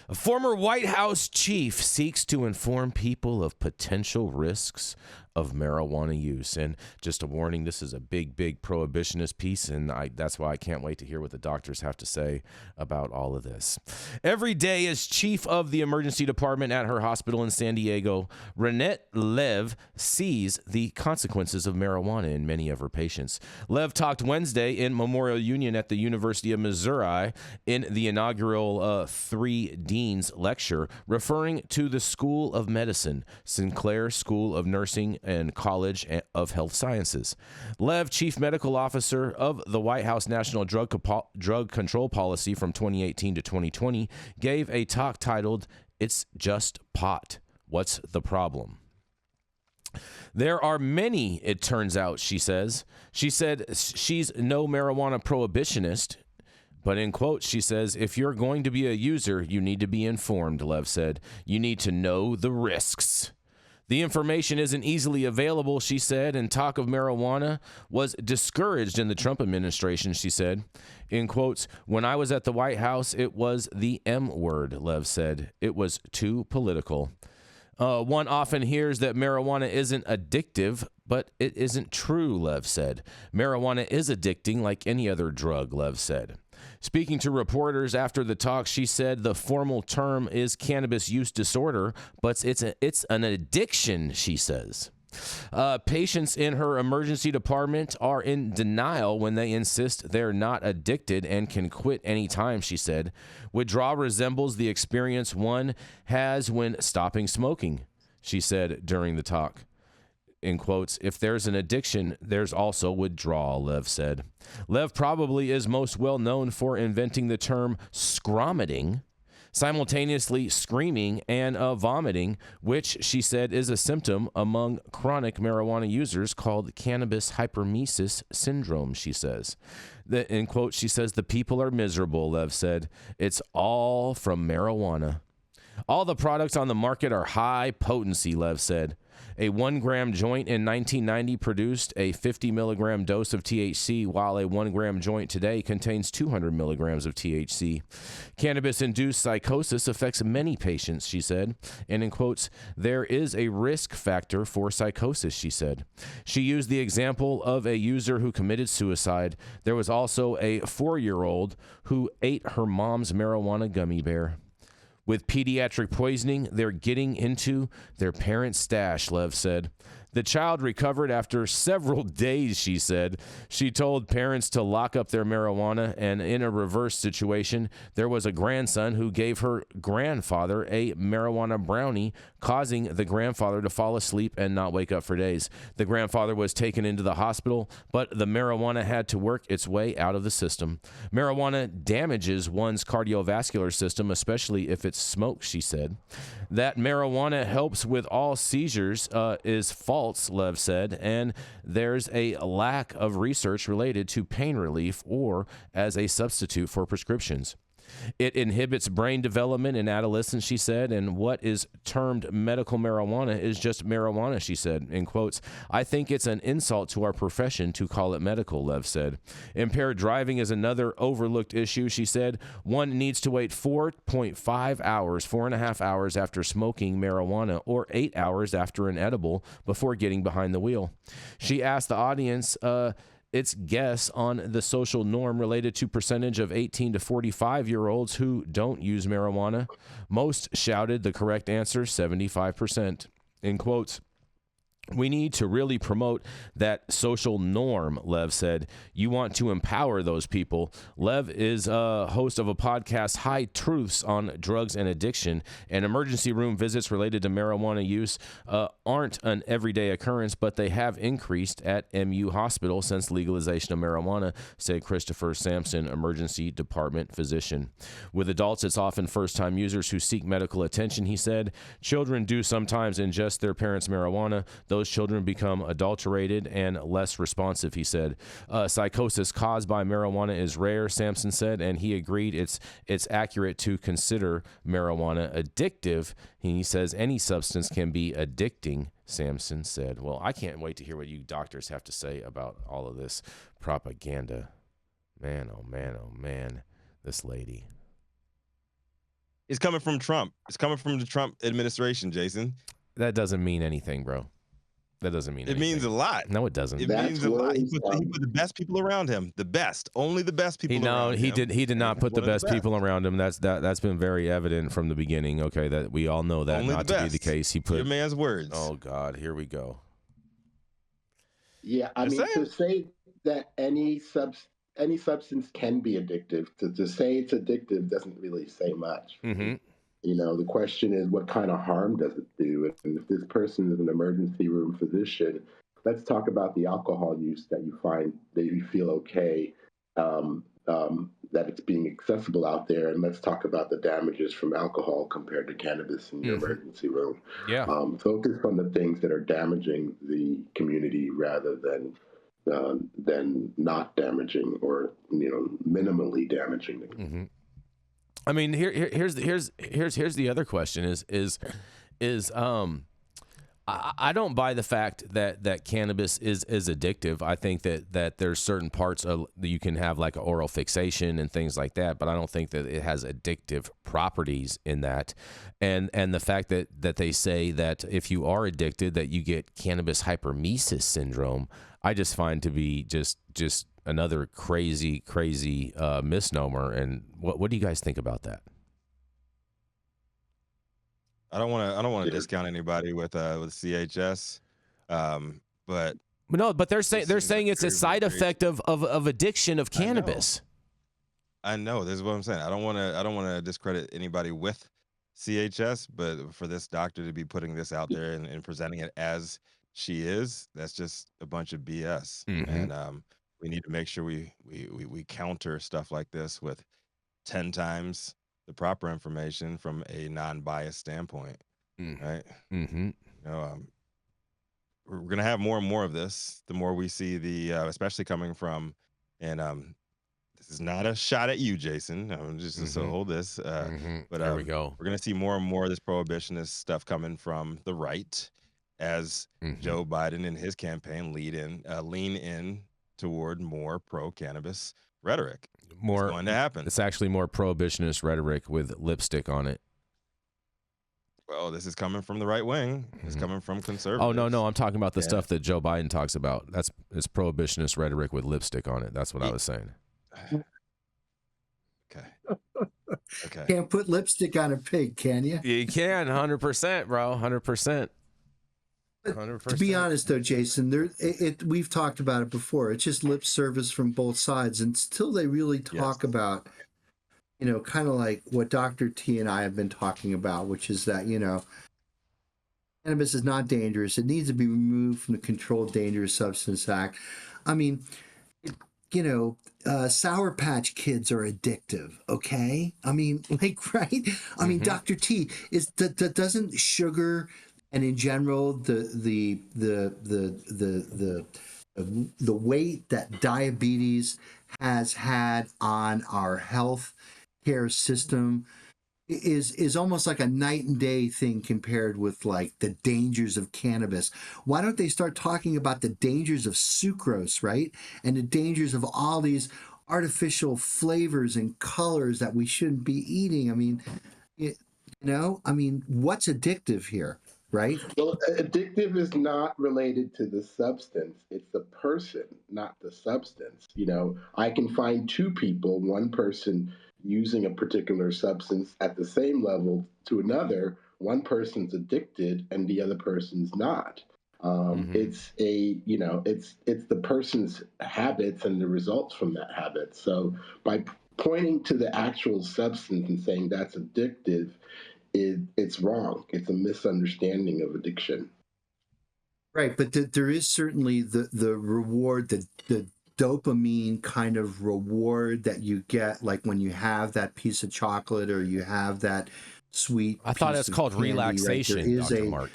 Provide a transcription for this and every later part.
A former White House chief seeks to inform people of potential risks of marijuana use. And just a warning, this is a big prohibitionist piece, and that's why I can't wait to hear what the doctors have to say about all of this. Every day, as chief of the emergency department at her hospital in San Diego, Renette Lev sees the consequences of marijuana in many of her patients. Lev talked Wednesday in Memorial Union at the University of Missouri in the inaugural Three Deans lecture, referring to the School of Medicine, Sinclair School of Nursing, and College of Health Sciences. Lev, chief medical officer of the White House National Drug Control Policy from 2018 to 2020, gave a talk titled, "It's Just Pot. What's the Problem?" There are many, it turns out, she says. She said she's no marijuana prohibitionist, but in quotes, she says, "If you're going to be a user, you need to be informed," Lev said. "You need to know the risks." The information isn't easily available, she said, and talk of marijuana was discouraged in the Trump administration, she said. In quotes, "When I was at the White House, it was the M word," Lev said. "It was too political." One often hears that marijuana isn't addictive, but it isn't true, Lev said. "Marijuana is addicting like any other drug," Lev said. Speaking to reporters after the talk, she said the formal term is cannabis use disorder, but it's an addiction, she says. Patients in her emergency department are in denial when they insist they're not addicted and can quit anytime, she said. Withdrawal resembles the experience one has when stopping smoking, she said during the talk. In quotes, "If there's an addiction, there's also withdrawal," Lev said. Lev probably is most well known for inventing the term scromiting, simultaneously screaming and vomiting, which she said is a symptom among chronic marijuana users called cannabis hyperemesis syndrome, she says. In quotes, she says, "The people are miserable," Lev said. "It's all from marijuana. All the products on the market are high potency," Lev said. A 1-gram joint in 1990 produced a 50 milligram dose of THC, while a 1-gram joint today contains 200 milligrams of THC. Cannabis-induced psychosis affects many patients, she said. And in quotes, "There is a risk factor for psychosis," she said. She used the example of a user who committed suicide. There was also a 4-year-old who ate her mom's marijuana gummy bear. With pediatric poisoning, they're getting into their parents' stash, Lev said. The child recovered after several days, she said. She told parents to lock up their marijuana, and in a reverse situation, there was a grandson who gave her grandfather a marijuana brownie, causing the grandfather to fall asleep and not wake up for days. The grandfather was taken into the hospital, but the marijuana had to work its way out of the system. Marijuana damages one's cardiovascular system, especially if it's smoked, she said. That marijuana helps with all seizures is false, Lev said, and there's a lack of research related to pain relief or as a substitute for prescriptions. It inhibits brain development in adolescence, she said, and what is termed medical marijuana is just marijuana, she said. In quotes, "I think it's an insult to our profession to call it medical," Lev said. Impaired driving is another overlooked issue, she said. One needs to wait 4.5 hours after smoking marijuana or 8 hours after an edible before getting behind the wheel. She asked the audience its guess on the social norm related to percentage of 18 to 45-year-olds who don't use marijuana. Most shouted the correct answer, 75%. In quotes, "We need to really promote that social norm," Lev said. "You want to empower those people." Lev is a host of a podcast, High Truths on Drugs and Addiction, and emergency room visits related to marijuana use aren't an everyday occurrence, but they have increased at MU Hospital since legalization of marijuana, said Christopher Sampson, emergency department physician. With adults, it's often first-time users who seek medical attention, he said. Children do sometimes ingest their parents' marijuana. Those children become adulterated and less responsive, he said. Psychosis caused by marijuana is rare, Sampson said, and he agreed it's accurate to consider marijuana addictive. He says any substance can be addicting, Sampson said. Well, I can't wait to hear what you doctors have to say about all of this propaganda. Man, oh man, oh man, this lady. It's coming from Trump. It's coming from the Trump administration, Jason. That doesn't mean anything, bro. That doesn't mean It anything. means a lot. No, it doesn't. It That's means a lot. He worrisome. put the best people around him. The best. Only the best people around him. He did not And put the one of best people around him. That's been very evident from the beginning. Okay, that we all know that Only not the to be the best. case. He put Your man's words. Oh God, here we go. Yeah, I mean, to say that any substance can be addictive, to say it's addictive doesn't really say much. Mm-hmm. You know, the question is, what kind of harm does it do? And if this person is an emergency room physician, let's talk about the alcohol use that you find that you feel okay, that it's being accessible out there. And let's talk about the damages from alcohol compared to cannabis in your emergency room. Yeah. Focus on the things that are damaging the community rather than not damaging or, you know, minimally damaging the community. Mm-hmm. I mean, here's the other question is I don't buy the fact that cannabis is addictive. I think that there's certain parts of that you can have like oral fixation and things like that, but I don't think that it has addictive properties in that. And the fact that they say that if you are addicted that you get cannabis hypermesis syndrome, I just find to be just another crazy misnomer. And what do you guys think about that? I don't want to discount anybody with CHS, but no, but they're saying it's a side effect of addiction of cannabis. I know. This is what I'm saying. I don't want to discredit anybody with CHS, but for this doctor to be putting this out there and presenting it as she is, that's just a bunch of BS. Mm-hmm. And we need to make sure we counter stuff like this with 10 times the proper information from a non-biased standpoint, right? Mm-hmm. You know, we're gonna have more and more of this. The more we see the, especially coming from, and this is not a shot at you, Jason. So hold this. But there we go. We're gonna see more and more of this prohibitionist stuff coming from the right, as Joe Biden and his campaign lean in toward more pro-cannabis rhetoric. It's going to happen. It's actually more prohibitionist rhetoric with lipstick on it. Well, this is coming from the right wing. It's coming from conservatives. Oh no, I'm talking about the stuff that Joe Biden talks about. It's prohibitionist rhetoric with lipstick on it. That's what I was saying. Okay. Can't put lipstick on a pig, can you? You can, 100%, bro, 100%. 100%. To be honest, though, Jason, we've talked about it before. It's just lip service from both sides, until they really talk about, you know, kind of like what Dr. T and I have been talking about, which is that, you know, cannabis is not dangerous. It needs to be removed from the Controlled Dangerous Substance Act. I mean, you know, Sour Patch Kids are addictive, okay? I mean, like, right? I mean, Dr. T, doesn't sugar and in general the weight that diabetes has had on our health care system is almost like a night and day thing compared with like the dangers of cannabis. Why don't they start talking about the dangers of sucrose, right? And the dangers of all these artificial flavors and colors that we shouldn't be eating. I mean, what's addictive here? Right? Well, addictive is not related to the substance. It's the person, not the substance. You know, I can find two people, one person using a particular substance at the same level to another. One person's addicted and the other person's not. It's the person's habits and the results from that habit. So by pointing to the actual substance and saying that's addictive, it's wrong. It's a misunderstanding of addiction. Right, but there is certainly the reward, the dopamine kind of reward that you get, like when you have that piece of chocolate or you have that sweet. I thought it's called candy, relaxation, right? There is Dr. Mark.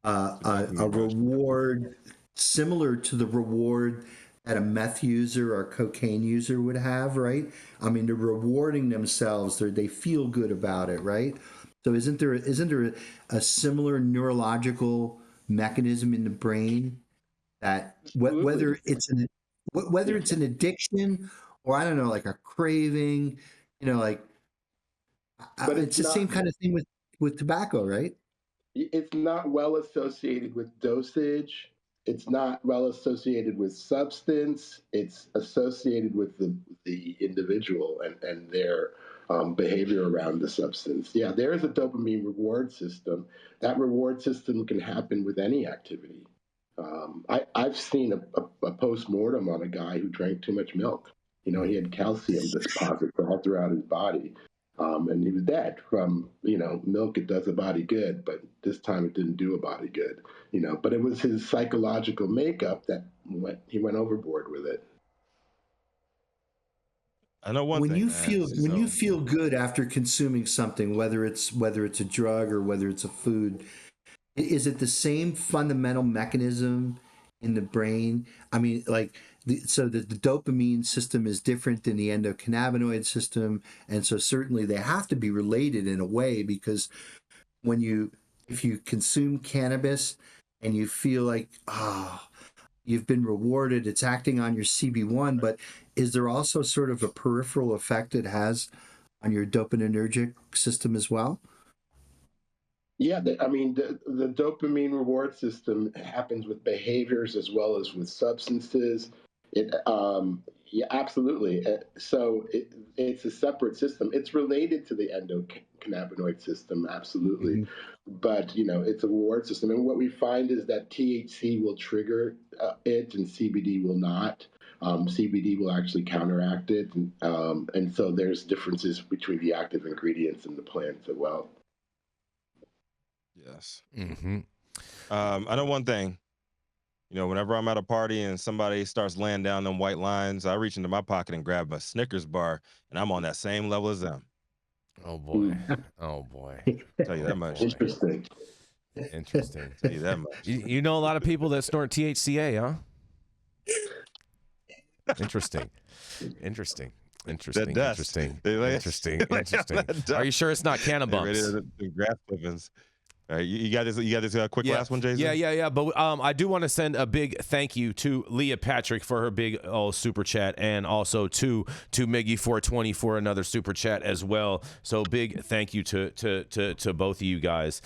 A reward similar to the reward that a meth user or cocaine user would have, right? I mean, they're rewarding themselves. They feel good about it, right? So isn't there a similar neurological mechanism in the brain that whether it's an addiction or I don't know, like a craving, you know, like But It's the same kind of thing with tobacco, right? it's not well associated with dosage. It's not well associated with substance. It's associated with the individual and their behavior around the substance. Yeah, there is a dopamine reward system. That reward system can happen with any activity. I've seen a post-mortem on a guy who drank too much milk. You know, he had calcium deposits all throughout his body. And he was dead from, milk. It does a body good, but this time it didn't do a body good, but it was his psychological makeup that he went overboard with it. I know one thing. When you feel good after consuming something, whether it's a drug or whether it's a food, is it the same fundamental mechanism in the brain? I mean, like, so the dopamine system is different than the endocannabinoid system, and so certainly they have to be related in a way, because if you consume cannabis and you feel like, you've been rewarded, it's acting on your CB1, but is there also sort of a peripheral effect it has on your dopaminergic system as well? Yeah, the dopamine reward system happens with behaviors as well as with substances. Yeah, absolutely. So it's a separate system. It's related to the endocannabinoid system, absolutely. Mm-hmm. But, it's a reward system. And what we find is that THC will trigger it and CBD will not. CBD will actually counteract it. And so there's differences between the active ingredients in the plants as well. Yes. Mm-hmm. I know one thing. Whenever I'm at a party and somebody starts laying down them white lines, I reach into my pocket and grab a Snickers bar, and I'm on that same level as them. Oh boy! Oh boy! Tell you that much. Interesting. Tell you that much. You know a lot of people that snort THCA, huh? Interesting. Interesting. That dust. Interesting. Are you sure it's not cannabis? The grass clippings. All right, you got this quick last one, Jason? Yeah. But I do want to send a big thank you to Leah Patrick for her big super chat, and also to Miggy420 for another super chat as well. So big thank you to both of you guys.